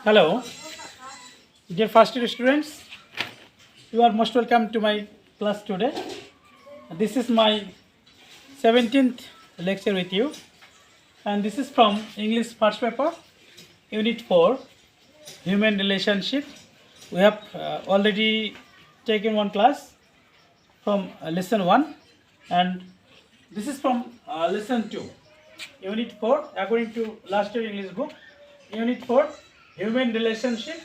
Hello, dear first year students. You are most welcome to my class today. This is my 17th lecture with you, and this is from English first paper, Unit 4, Human Relationship. We have already taken one class from lesson 1, and this is from lesson 2, Unit 4, according to last year English book. Unit 4, Human Relationship,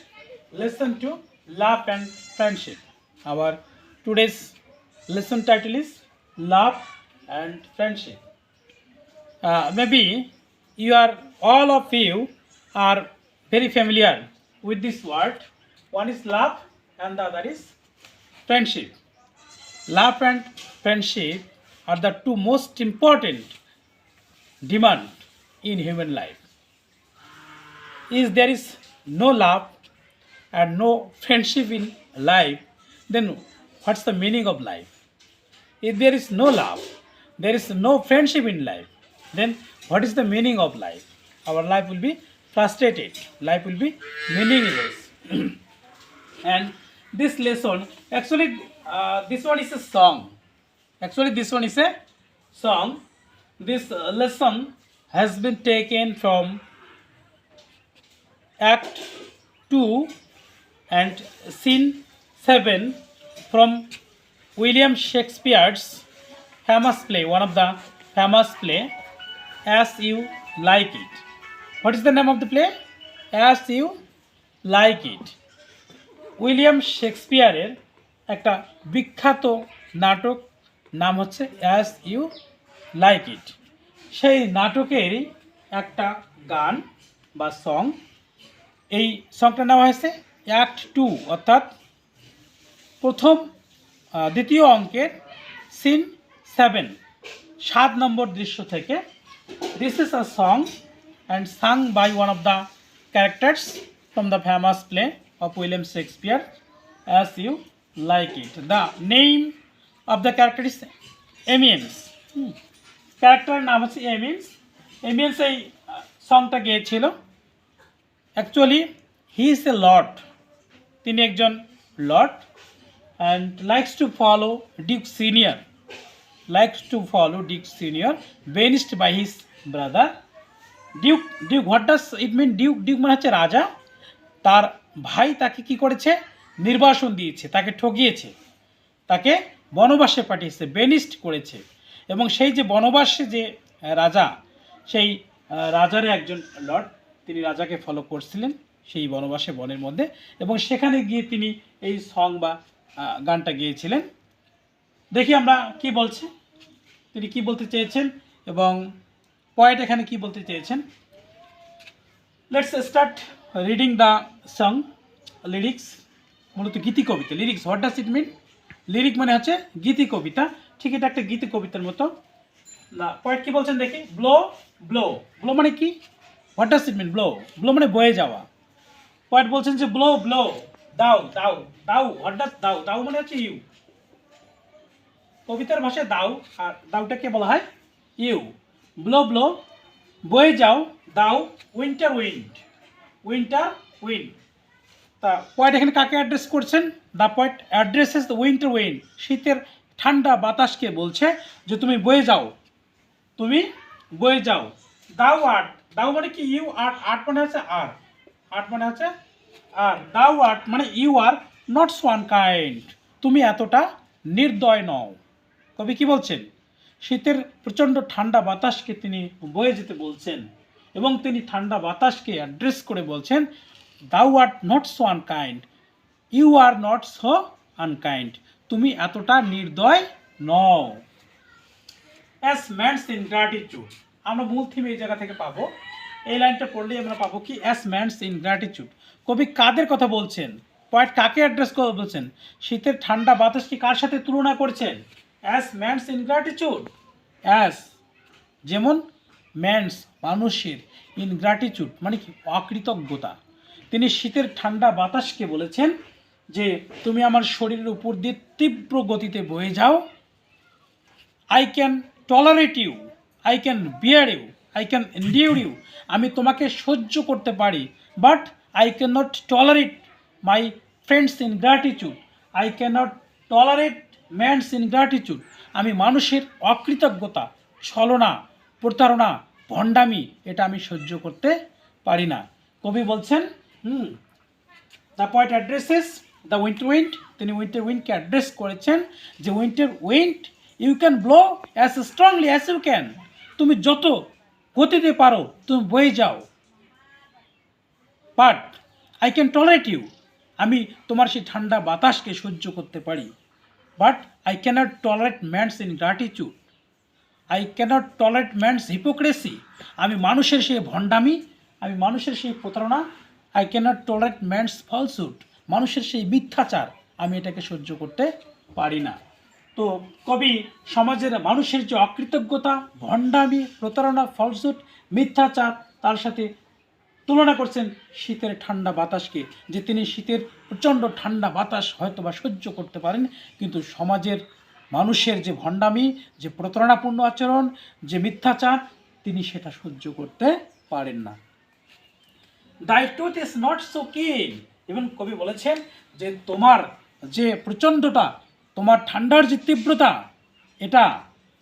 Lesson 2, Love and Friendship. Our today's lesson title is Love and Friendship. Maybe all of you are very familiar with this word. One is love and the other is friendship. Love and friendship are the two most important demand in human life. If there is no love and no friendship in life, then what's the meaning of life? If there is no love, there is no friendship in life, then what is the meaning of life? Our life will be frustrated, life will be meaningless. And this lesson, actually, this one is a song. Actually, this one is a song. This lesson has been taken from Act 2 and Scene 7 from William Shakespeare's famous play, one of the famous play, As You Like It. What is the name of the play? As You Like It. William শেক্সপিয়ারের একটা বিখ্যাত নাটক নাম হচ্ছে as you like it. সেই নাটকেরই একটা গান বা সং, এই সংটার নাম হয়েছে অ্যাক্ট 2, অর্থাৎ দ্বিতীয় অঙ্কের সিন 7 নম্বর দৃশ্য থেকে। This is a song and sung by one of the characters from the famous play of William Shakespeare, As You Like It. The name of the character is Amiens. Character নাম হচ্ছে Amiens. Amiens এই সংটা গেয়েছিল। Actually, he is a lord. তিনি একজন lord and likes to follow Duke Senior. Banished by his brother. Duke, what does it mean? Duke মানে হচ্ছে রাজা। তার ভাই তাকে কি করেছে? নির্বাসন দিয়েছে, তাকে ঠকিয়েছে, তাকে বনবাসে পাঠিয়েছে, বেনিস্ট করেছে। এবং সেই যে বনবাসে যে রাজা, সেই রাজারই একজন লর্ড, তিনি রাজাকে ফলো করছিলেন সেই বনবাসে, বনের মধ্যে, এবং সেখানে গিয়ে তিনি এই সং বা গানটা গেয়েছিলেন। দেখি আমরা কি বলছে, তিনি কি বলতে চেয়েছেন এবং পয়েট এখানে কি বলতে চেয়েছেন। Let's start reading the song. Lyrics, মূলত গীতি কবিতা। Lyrics, what does it mean? Lyric মানে হচ্ছে গীতি কবিতা। ঠিক এটা একটা গীতি কবিতার মতো। না, পয়েট কি বলছেন দেখি। ব্লো ব্লো, ব্লো মানে কি? What does it mean? Blow, blow মানে বয়ে যাওয়া। পয়েট বলছেন যে ব্লো ব্লো, দাও দাও দাও। হোয়াট ডাজ দাও? দাও মানে হচ্ছে ইউ। কবিতার ভাষায় দাও, আর দাওটাকে বলা হয় ইউ। ব্লো ব্লো, বয়ে যাও, দাও উইন্টার উইন্ড। Winter wind. তা পয়েট এখানে কাকে অ্যাড্রেস করছেন? The poet addresses the winter wind. শীতের ঠান্ডা বাতাসকে বলছে যে তুমি বয়ে যাও, তুমি বয়ে যাও। দাও আর্ট, দাও মানে কি? ইউ। আর্ট, আর্ট মানে হচ্ছে আর, আর্ট মানে হচ্ছে আর। দাও আর্ট মানে you are not so unkind, তুমি এতটা নির্দয় নও। কবি কি বলছেন? শীতের প্রচণ্ড ঠান্ডা বাতাসকে তিনি বয়ে যেতে বলছেন, এবং তিনি ঠান্ডা বাতাসকে অ্যাড্রেস করে বলছেন, thou art not so unkind, you are not so unkind, তুমি এতটা নির্দয় নও। অ্যাজ ম্যানস ইনগ্র্যাটিটিউড, আমরা মূল থিম এই জায়গা থেকে পাবো। এই লাইনটা পড়লেই আমরা পাবো কি? As man's ingratitude. কবি কাদের কথা বলছেন? পয়েট কাকে অ্যাড্রেস করে বলছেন? শীতের ঠান্ডা বাতাসকে কার সাথে তুলনা করছেন? As man's ingratitude. অ্যাজ যেমন, ম্যানস মানুষের, ইনগ্র্যাটিটিউড মানে কি? অকৃতজ্ঞতা। তিনি শীতের ঠান্ডা বাতাসকে বলেছেন যে তুমি আমার শরীরের উপর দিয়ে তীব্র গতিতে বয়ে যাও। I can tolerate you, I can bear you, I can endure you, আমি তোমাকে সহ্য করতে পারি, but I cannot tolerate my friends ingratitude. I cannot tolerate man's ingratitude. আমি মানুষের অকৃতজ্ঞতা, ছলনা, প্রতারণা, ভণ্ডামি এটা আমি সহ্য করতে পারি না। কবি বলছেন the poet addresses the winter wind, তিনি উইন্টার উইন্ডকে অ্যাড্রেস করেছেন যে winter wind you can blow as strongly as you can, তুমি যত গতিতে পারো তুমি বয়ে যাও, but I can tolerate you, আমি তোমার সেই ঠান্ডা বাতাসকে সহ্য করতে পারি, but I can't tolerate man's ingratitude, I can't tolerate man's hypocrisy, আমি মানুষের সেই ভণ্ডামি, আমি মানুষের সেই প্রতারণা, I can't tolerate man's falsehood, মানুষের সেই মিথ্যাচার, আমি এটাকে সহ্য করতে পারি না। তো কবি সমাজের মানুষের যে অকৃতজ্ঞতা, ভণ্ডামি, প্রতারণা, ফলসুড, মিথ্যাচার, তার সাথে তুলনা করছেন শীতের ঠান্ডা বাতাসকে, যে তিনি শীতের প্রচণ্ড ঠান্ডা বাতাস হয়তো বা সহ্য করতে পারেন, কিন্তু সমাজের মানুষের যে ভণ্ডামি, যে প্রতারণাপূর্ণ আচরণ, যে মিথ্যাচার, তিনি সেটা সহ্য করতে পারেন না। দাই টুথ ইজ নট সো কিন, এবং কবি বলেছেন যে তোমার যে প্রচণ্ডতা, তোমার ঠান্ডার যে তীব্রতা, এটা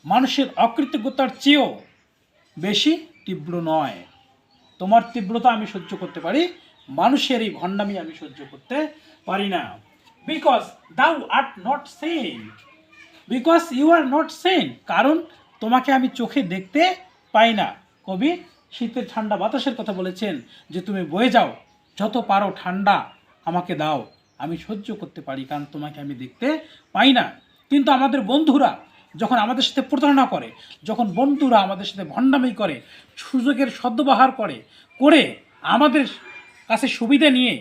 মানুষের অকৃতজ্ঞতার চেয়েও বেশি তীব্র নয়। তোমার তীব্রতা আমি সহ্য করতে পারি, মানুষের এই ভণ্ডামি আমি সহ্য করতে পারি না। Because thou art not seen, because you are not seen, কারণ তোমাকে আমি চোখে দেখতে পাই না। কবি শীতের ঠান্ডা বাতাসের কথা বলেছেন যে তুমি বয়ে যাও, যত পারো ঠান্ডা আমাকে দাও, আমি সহ্য করতে পারি, কারণ তোমাকে আমি দেখতে পাই না। কিন্তু আমাদের বন্ধুরা যখন আমাদের সাথে প্রতারণা করে, যখন বন্ধুরা আমাদের সাথে ভণ্ডামি করে, সুযোগের সদ্ব্যবহার করে আমাদের কাছে সুবিধা নিয়ে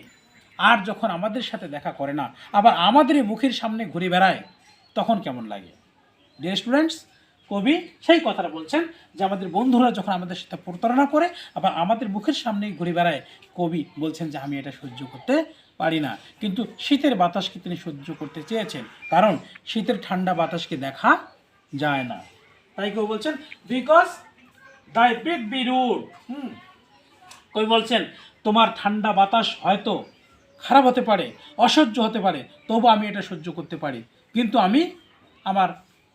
আর যখন আমাদের সাথে দেখা করে না, আবার আমাদের মুখের সামনে ঘুরে বেড়ায়, তখন কেমন লাগে? ডিয়ার স্টুডেন্টস, কবি সেই কথাটা বলছেন যে আমাদের বন্ধুরা যখন আমাদের সাথে প্রতারণা করে আবার আমাদের মুখের সামনেই ঘুরে বেড়ায়, কবি বলছেন যে আমি এটা সহ্য করতে পারি না। কিন্তু শীতের বাতাসকে তিনি সহ্য করতে চেয়েছেন, কারণ শীতের ঠান্ডা বাতাসকে দেখা যায় না। তাই কেউ বলছেন বিকজ দাই ব্রিথ বি রুড, কবি বলছেন তোমার ঠান্ডা বাতাস হয়তো খারাপ হতে পারে, অসহ্য হতে পারে, তবু আমি এটা সহ্য করতে পারি, কিন্তু আমি আমার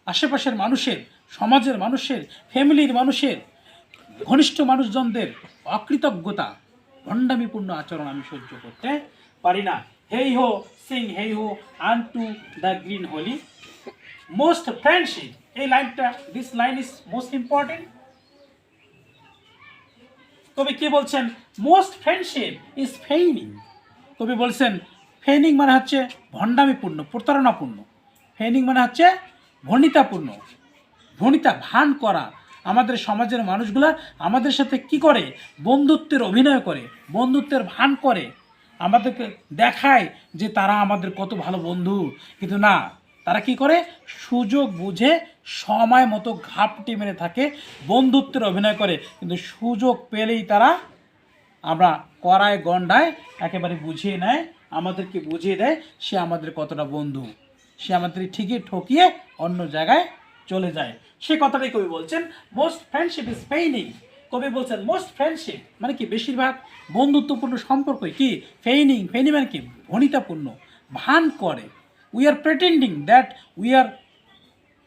আশেপাশের মানুষের, সমাজের মানুষের, ফ্যামিলির মানুষের, ঘনিষ্ঠ মানুষজনদের অকৃতজ্ঞতা, ভণ্ডামিপূর্ণ আচরণ আমি সহ্য করতে পারি না। হেই হো sing hey ho unto the green holly, most friendship, এই লাইনটা, this line is most important. কবি কি বলছেন? Most friendship is feigning. কবি বলছেন ফেইনিং মানে হচ্ছে ভণ্ডামিপূর্ণ, প্রতারণাপূর্ণ। ফেইনিং মানে হচ্ছে ভণিতাপূর্ণ, ভণিতা, ভান করা। আমাদের সমাজের মানুষগুলা আমাদের সাথে কি করে? বন্ধুত্বের অভিনয় করে, বন্ধুত্বের ভান করে, আমাদেরকে দেখায় যে তারা আমাদের কত ভালো বন্ধু, কিন্তু না, তারা কি করে? সুযোগ বুঝে সময় মতো ঘাপটি মেরে থাকে, বন্ধুত্বের অভিনয় করে, কিন্তু সুযোগ পেলেই তারা আমরা কড়ায় গন্ডায় একেবারে বুঝিয়ে নেয়, আমাদেরকে বুঝিয়ে দেয় সে আমাদের কতটা বন্ধু, সে আমাদের ঠিকই ঠকিয়ে অন্য জায়গায় চলে যায়। সে কথাটাই কবি বলছেন মোস্ট ফ্রেন্ডশিপ ইজ ফেইনিং। কবি বলছেন মোস্ট ফ্রেন্ডশিপ মানে কি? বেশিরভাগ বন্ধুত্বপূর্ণ সম্পর্কই কি? ফেইনিং, ফেইনিং মানে কি? ভণিতাপূর্ণ, ভান করে। We are pretending that we are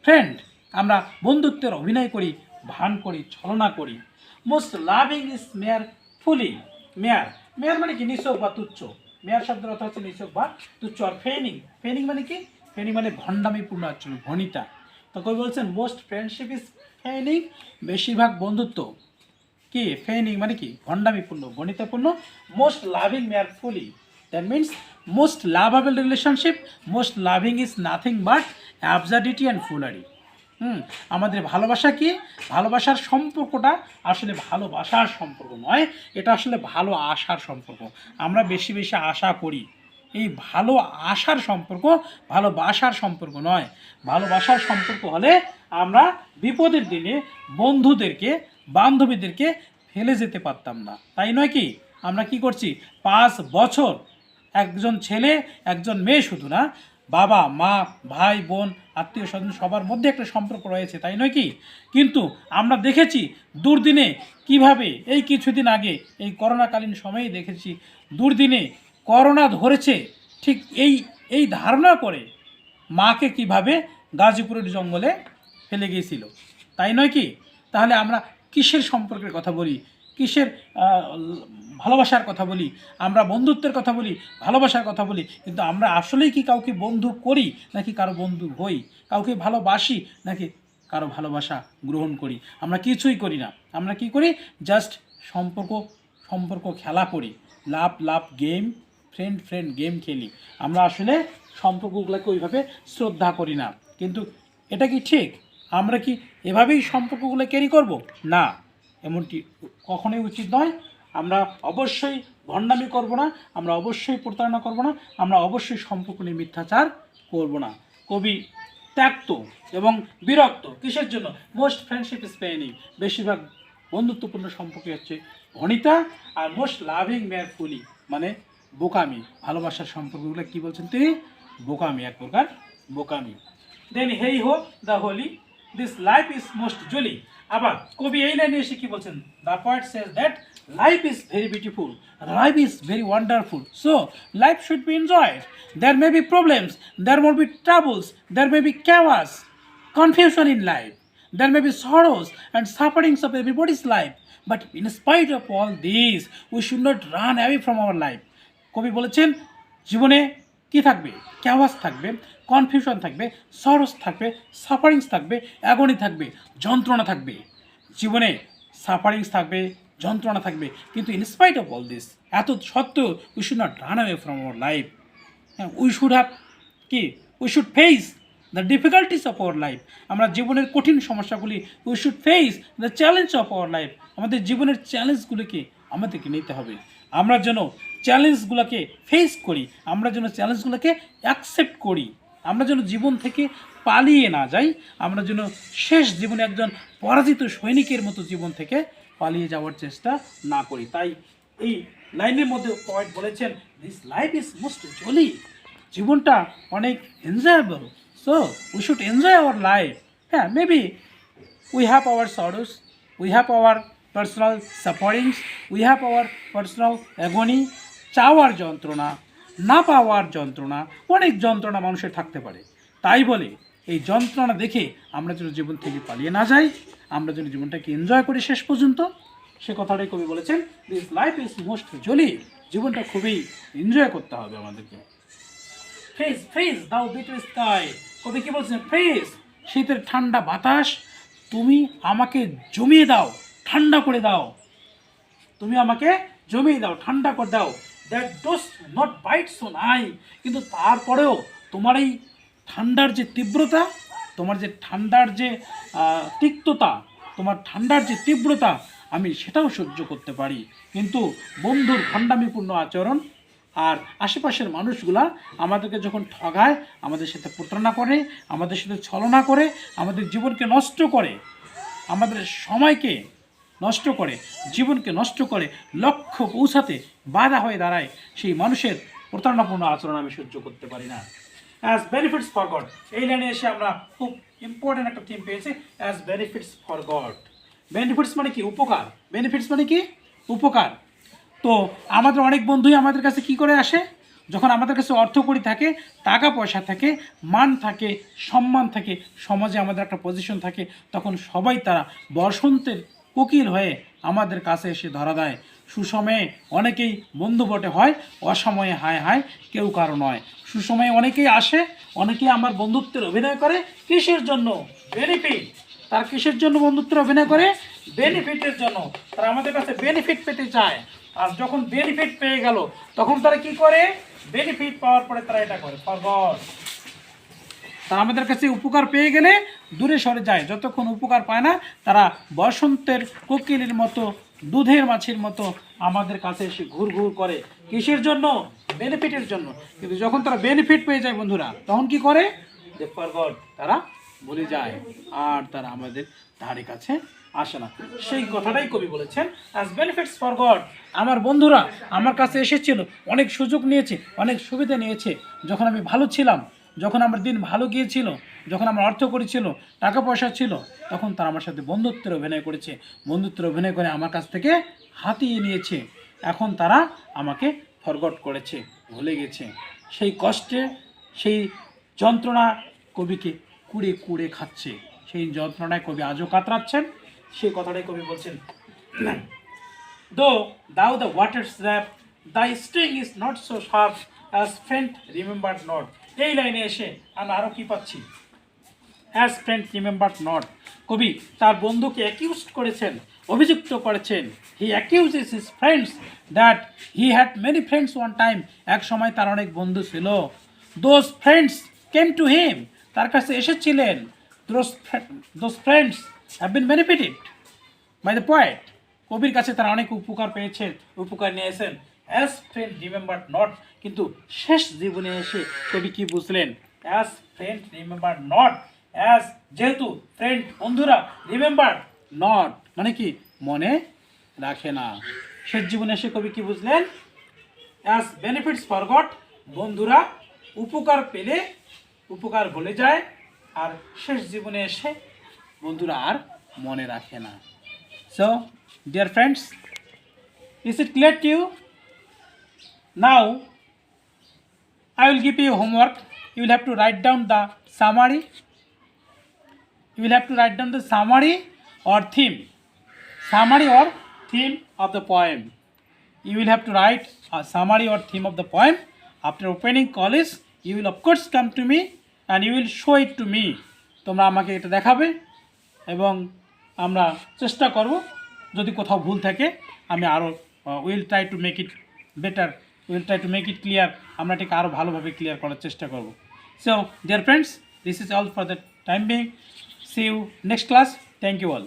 friend, আমরা বন্ধুত্বের অভিনয় করি, ভান করি, ছলনা করি। Most loving is mere folly, mere, mere মানে কি? নিছক বা তুচ্ছ। মেয়ার শব্দের অর্থ হচ্ছে নিছক বা তুচ্ছ। আর ফেইনিং, ফেইনিং মানে কি? ফেইনিং মানে ভণ্ডামিপূর্ণ আচরণ, ভণিতা। তো কবি বলছেন মোস্ট ফ্রেন্ডশিপ ইজ ফেইনিং, বেশিরভাগ বন্ধুত্ব কি? ফেইনিং মানে কি? ভণ্ডামিপূর্ণ, ভণিতাপূর্ণ। Most loving mere folly, that means most lovable relationship, most loving is nothing but absurdity and foolery. আমাদের ভালোবাসা কি? ভালোবাসার সম্পর্কটা আসলে ভালোবাসার সম্পর্ক নয়, এটা আসলে ভালো আশার সম্পর্ক। আমরা বেশি বেশি আশা করি, এই ভালো আশার সম্পর্ক ভালোবাসার সম্পর্ক নয়। ভালোবাসার সম্পর্ক হলে আমরা বিপদের দিনে বন্ধুদেরকে, বান্ধবীদেরকে ফেলে যেতে পারতাম না, তাই নয় কি? আমরা কি করছি? 5 বছর একজন ছেলে একজন মেয়ে শুধু না, বাবা মা ভাই বোন আত্মীয় স্বজন সবার মধ্যে একটা সম্পর্ক রয়েছে, তাই নয় কি? কিন্তু আমরা দেখেছি দুর্দিনে কিভাবে, এই কিছুদিন আগে এই করোনাকালীন সময়ে দেখেছি দুর্দিনে করোনা ধরেছে, ঠিক এই এই ধারণা করে মাকে কিভাবে গাজীপুরের জঙ্গলে ফেলে গিয়েছিল, তাই নয় কি? তাহলে আমরা কিসের সম্পর্কের কথা বলি, কিসের ভালোবাসার কথা বলি, আমরা বন্ধুত্বের কথা বলি, ভালোবাসার কথা বলি, কিন্তু আমরা আসলেই কি কাউকে বন্ধু করি নাকি কারো বন্ধু হই? কাউকে ভালোবাসি নাকি কারো ভালোবাসা গ্রহণ করি? আমরা কিছুই করি না। আমরা কি করি? জাস্ট সম্পর্ক সম্পর্ক খেলা করি, লাভ লাভ গেম, ফ্রেন্ড ফ্রেন্ড গেম খেলি। আমরা আসলে সম্পর্কগুলোকে ওইভাবে শ্রদ্ধা করি না। কিন্তু এটা কি ঠিক? আমরা কি এভাবেই সম্পর্কগুলো ক্যারি করব? না, এমনটি কখনোই উচিত নয়। আমরা অবশ্যই ভণ্ডামি করব না, আমরা অবশ্যই প্রতারণা করব না, আমরা অবশ্যই সম্পর্ক নিয়ে মিথ্যাচার করব না। কবি ত্যক্ত এবং বিরক্ত কিসের জন্য? মোস্ট ফ্রেন্ডশিপ ইজ পেইনিং, বেশিরভাগ বন্ধুত্বপূর্ণ সম্পর্ক হচ্ছে ঘনিতা, আর মোস্ট লাভিং ম্যার ফুলি মানে বোকামি। ভালোবাসার সম্পর্কগুলো কি বলছেন তিনি? বোকামি, এক প্রকার বোকামি। Then heigh ho the holly, this life is most jolly. আবার কবি এই লাইনে এসে কি বলছেন? The poet says that life is very beautiful, life is very wonderful, so life should be enjoyed. There may be problems, there may be troubles, there may be chaos, confusion in life, there may be sorrows and sufferings of everybody's life, but in spite of all these we should not run away from our life. কবি বলেছেন জীবনে কি থাকবে? Chaos থাকবে, confusion থাকবে, সরস থাকবে, sufferings থাকবে, অ্যাগনি থাকবে, যন্ত্রণা থাকবে। জীবনে সাফারিংস থাকবে, যন্ত্রণা থাকবে, কিন্তু ইনস্পাইট অফ অল দিস, এত সত্ত্বেও we should not run away from our life. We should have কি? We should face the difficulties of our life. আমরা জীবনের কঠিন সমস্যাগুলি, we should face the challenge of our life. আমাদের জীবনের চ্যালেঞ্জগুলিকে আমাদেরকে নিতে হবে। আমরা যেন চ্যালেঞ্জগুলোকে ফেস করি, আমরা যেন চ্যালেঞ্জগুলোকে অ্যাকসেপ্ট করি, আমরা যেন জীবন থেকে পালিয়ে না যাই, আমরা যেন শেষ জীবনে একজন পরাজিত সৈনিকের মতো জীবন থেকে পালিয়ে যাওয়ার চেষ্টা না করি। তাই এই লাইনের মধ্যে পয়েন্ট বলেছেন this life is most jolly, জীবনটা অনেক enjoyable, so we should enjoy our life. হ্যাঁ, maybe we have our sorrows, we have our personal sufferings, we have our personal agony, চাওয়ার যন্ত্রণা, না পাওয়ার যন্ত্রণা, অনেক যন্ত্রণা মানুষের থাকতে পারে। তাই বলে এই যন্ত্রণা দেখে আমরা যেন জীবন থেকে পালিয়ে না যাই, আমরা যেন জীবনটাকে এনজয় করি শেষ পর্যন্ত, সে কথাটাই কবি বলেছেন this life is most jolly, জীবনটা খুবই এনজয় করতে হবে আমাদেরকে। Freeze freeze thou between sky, কবি কি বলছেন? ফ্রিজ, শীতের ঠান্ডা বাতাস, তুমি আমাকে জমিয়ে দাও, ঠান্ডা করে দাও, তুমি আমাকে জমিয়ে দাও, ঠান্ডা করে দাও। That dose not byte so নাই, কিন্তু তারপরেও তোমার এই ঠান্ডার যে তীব্রতা, তোমার যে ঠান্ডার যে তিক্ততা, তোমার ঠান্ডার যে তীব্রতা, আমি সেটাও সহ্য করতে পারি। কিন্তু বন্ধুর ভণ্ডামিপূর্ণ আচরণ আর আশেপাশের মানুষগুলা আমাদেরকে যখন ঠগায়, আমাদের সাথে প্রতারণা করে, আমাদের সাথে ছলনা করে, আমাদের জীবনকে নষ্ট করে, আমাদের সময়কে নষ্ট করে, জীবনকে নষ্ট করে, লক্ষ্য পৌঁছাতে বাধা হয়ে দাঁড়ায়, সেই মানুষের প্রতারণাপূর্ণ আচরণ আমি সহ্য করতে পারি না। অ্যাজ বেনিফিটস ফর গড, এই লাইনে এসে আমরা খুব ইম্পর্টেন্ট একটা থিম পেয়েছি, as benefits for god. Benefits মানে কি? উপকার। বেনিফিটস মানে কি? উপকার। তো আমাদের অনেক বন্ধুই আমাদের কাছে কি করে আসে? যখন আমাদের কাছে অর্থকড়ি থাকে, টাকা পয়সা থাকে, মান থাকে, সম্মান থাকে, সমাজে আমাদের একটা পজিশন থাকে, তখন সবাই তারা বসন্তের কোকিল হয়ে আমাদের কাছে এসে ধরা দেয়। সুসময়ে অনেকেই বন্ধু বটে হয়, অসময়ে হায় হায় কেউ কারো নয়। সুসময়ে অনেকেই আসে, অনেকেই আমার বন্ধুত্বের অভিনয় করে, কিসের জন্য? বেনিফিট। তার কিসের জন্য বন্ধুত্বের অভিনয় করে? বেনিফিটের জন্য। তারা আমাদের কাছে বেনিফিট পেতে চায়, আর যখন বেনিফিট পেয়ে গেল তখন তারা কি করে? বেনিফিট পাওয়ার পরে তারা এটা করে ফর গড। তারা আমাদের কাছে উপকার পেয়ে গেলে দূরে সরে যায়, যতক্ষণ উপকার পায় না তারা বসন্তের কোকিলের মতো, দুধের মাছির মতো আমাদের কাছে এসে ঘুর ঘুর করে। কিসের জন্য? বেনিফিটের জন্য। কিন্তু যখন তারা বেনিফিট পেয়ে যায় বন্ধুরা, তখন কি করে? যে ফর গড, তারা ভুলে যায়, আর তারা আমাদের ধারে কাছে আসে না। সেই কথাটাই কবি বলেছেন অ্যাজ বেনিফিটস ফর গড। আমার বন্ধুরা আমার কাছে এসেছিল, অনেক সুযোগ নিয়েছে, অনেক সুবিধা নিয়েছে, যখন আমি ভালো ছিলাম, যখন আমার দিন ভালো গিয়েছিল, যখন আমার অর্থ করেছিল, টাকা পয়সা ছিল, তখন তারা আমার সাথে বন্ধুত্বের অভিনয় করেছে। বন্ধুত্বের অভিনয় করে আমার কাছ থেকে হাতিয়ে নিয়েছে। এখন তারা আমাকে ফরগট করেছে, ভুলে গেছে। সেই কষ্টে, সেই যন্ত্রণা কবিকে কুড়ে কুড়ে খাচ্ছে। সেই যন্ত্রণায় কবি আজও কাতরাচ্ছেন। সেই কথাটাই কবি বলছেন, Though thou the water's wrap, thy sting is not so sharp as friend remembered not. এই লাইনে এসে আমরা আরও কি পাচ্ছি? As friend remembered not. কবি তার বন্ধুকে অ্যাকিউজড করেছেন, অভিযুক্ত করেছেন। He accuses his friends that he had many friends one time. এক সময় তার অনেক বন্ধু ছিল। Those friends came to him. তার কাছে এসেছিলেন। Those friends have been benefited by the poet. কবির কাছে তারা অনেক উপকার পেয়েছেন, উপকার নিয়েছেন। অ্যাজ ফ্রেন্ড রিমেম্বার নট, কিন্তু শেষ জীবনে এসে কবি কি বুঝলেন? As friend remember not, as যেহেতু ফ্রেন্ড বন্ধুরা, রিমেম্বার নট মানে কি মনে রাখে না। শেষ জীবনে এসে কবি কি বুঝলেন? অ্যাজ বেনিফিটস ফরগট, বন্ধুরা উপকার পেলে উপকার ভুলে যায়, আর শেষ জীবনে এসে বন্ধুরা আর মনে রাখে না। So, dear friends, is it clear to you? Now, I will give you homework. You will have to write down the summary. You will have to write down the summary or theme. Summary or theme of the poem. You will have to write a summary or theme of the poem. After opening college, you will of course come to me and you will show it to me. তোমরা আমাকে এটা দেখাবে এবং আমরা চেষ্টা করব, যদি কোথাও ভুল থাকে আমি আরও will try to make it better, will try to make it clear, আমরা এটাকে আরও ভালোভাবে ক্লিয়ার করার চেষ্টা করব। So dear friends, this is all for the time being. See you next class. Thank you all.